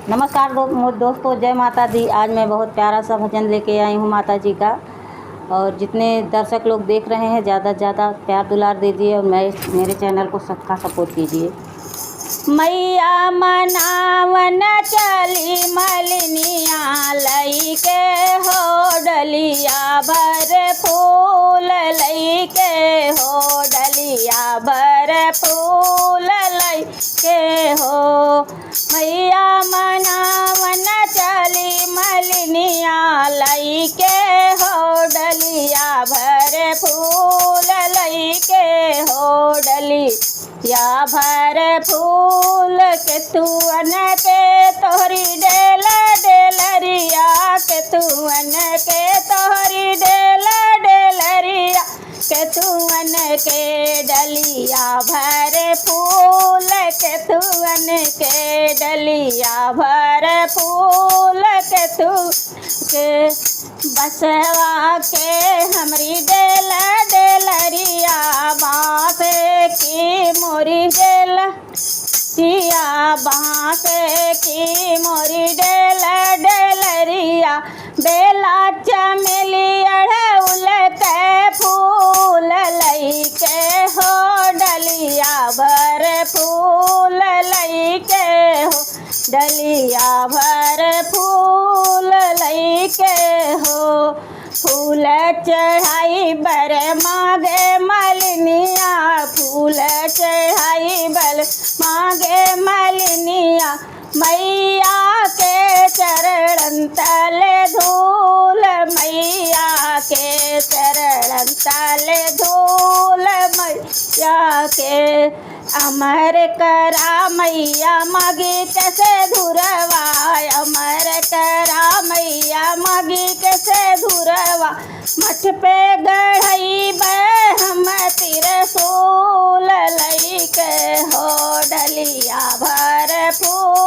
नमस्कार दोस्तों, जय माता दी। आज मैं बहुत प्यारा सा भजन लेके आई हूँ माता जी का। और जितने दर्शक लोग देख रहे हैं ज़्यादा से ज़्यादा प्यार दुलार दीजिए और मेरे चैनल को सबका सपोर्ट कीजिए। मैया मनावन चली मलिनिया लई के हो डलिया भर फूल लई के हो डलिया भर फूल लई के हो। मैया मनावन चली मलिनिया लई के हो डलिया भर फूल लई के हो डलिया भर फूल के तुअन के तोहरी डेल डेलरिया के तुअन के तोहरी डेल डेलरिया के तुअन के डलिया भर फूल के तुअन के डलिया भर फूल के तू के बसवा के हमरी डेल डेलरिया बाँस की मोरी डेल सिया बाँस की मोरी डेल डेलरिया बेला चमेली अड़हुल के फूल लई के हो डलिया भर फूल लई के हो डलिया भर फूल लई के हो। फूल चढ़ाई बर मांगे मलिनिया फूल चढ़ाई बल मांगे मलिनिया मैया के चरण तले धूल मैया के चरण तले धूल मैया के अमर करा मैया मगी कैसे धुरवा अमर करा मैया मगी कैसे धुरवा मठ पे गढ़ई हम त्रिशूल लई के हो डलिया भर फूल